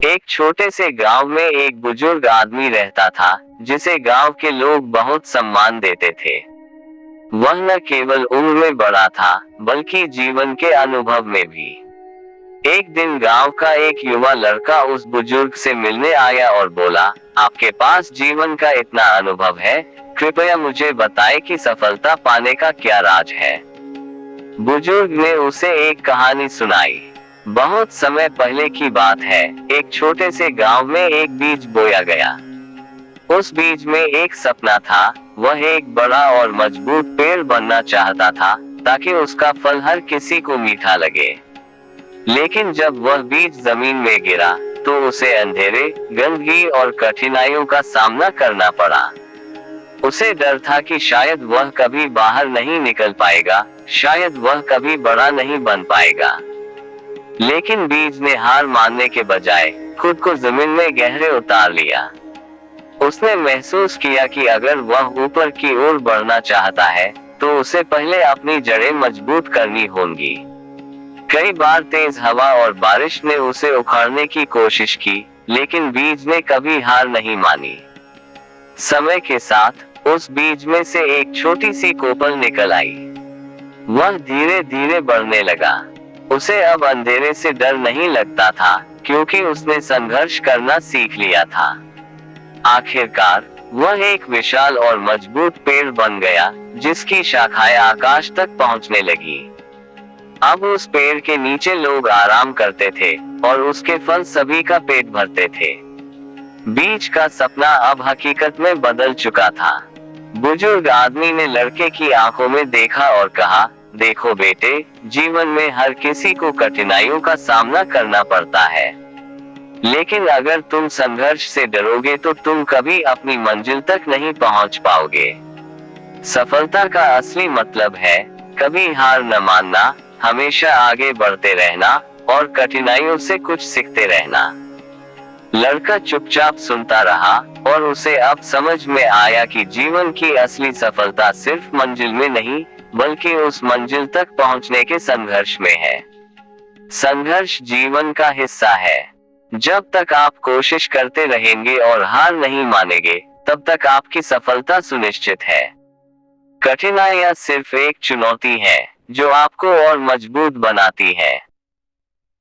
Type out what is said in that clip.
एक छोटे से गांव में एक बुजुर्ग आदमी रहता था जिसे गांव के लोग बहुत सम्मान देते थे। वह न केवल उम्र में बड़ा था बल्कि जीवन के अनुभव में भी। एक दिन गांव का एक युवा लड़का उस बुजुर्ग से मिलने आया और बोला, आपके पास जीवन का इतना अनुभव है, कृपया मुझे बताएं कि सफलता पाने का क्या राज है। बुजुर्ग ने उसे एक कहानी सुनाई। बहुत समय पहले की बात है, एक छोटे से गांव में एक बीज बोया गया। उस बीज में एक सपना था, वह एक बड़ा और मजबूत पेड़ बनना चाहता था ताकि उसका फल हर किसी को मीठा लगे। लेकिन जब वह बीज जमीन में गिरा तो उसे अंधेरे, गंदगी और कठिनाइयों का सामना करना पड़ा। उसे डर था कि शायद वह कभी बाहर नहीं निकल पाएगा, शायद वह कभी बड़ा नहीं बन पाएगा। लेकिन बीज ने हार मानने के बजाय खुद को जमीन में गहरे उतार लिया। उसने महसूस किया कि अगर वह ऊपर की ओर बढ़ना चाहता है तो उसे पहले अपनी जड़ें मजबूत करनी होंगी। कई बार तेज हवा और बारिश ने उसे उखाड़ने की कोशिश की, लेकिन बीज ने कभी हार नहीं मानी। समय के साथ उस बीज में से एक छोटी सी कोपल निकल आई। वह धीरे धीरे बढ़ने लगा। उसे अब अंधेरे से डर नहीं लगता था क्योंकि उसने संघर्ष करना सीख लिया था। आखिरकार वह एक विशाल और मजबूत पेड़ बन गया जिसकी शाखाएं आकाश तक पहुंचने लगी। अब उस पेड़ के नीचे लोग आराम करते थे और उसके फल सभी का पेट भरते थे। बीज का सपना अब हकीकत में बदल चुका था। बुजुर्ग आदमी ने लड़के की आंखों में देखा और कहा, देखो बेटे, जीवन में हर किसी को कठिनाइयों का सामना करना पड़ता है, लेकिन अगर तुम संघर्ष से डरोगे तो तुम कभी अपनी मंजिल तक नहीं पहुंच पाओगे। सफलता का असली मतलब है कभी हार न मानना, हमेशा आगे बढ़ते रहना और कठिनाइयों से कुछ सीखते रहना। लड़का चुपचाप सुनता रहा और उसे अब समझ में आया कि जीवन की असली सफलता सिर्फ मंजिल में नहीं बल्कि उस मंजिल तक पहुंचने के संघर्ष में है। संघर्ष जीवन का हिस्सा है। जब तक आप कोशिश करते रहेंगे और हार नहीं मानेंगे, तब तक आपकी सफलता सुनिश्चित है। कठिनाइयां सिर्फ एक चुनौती है जो आपको और मजबूत बनाती है।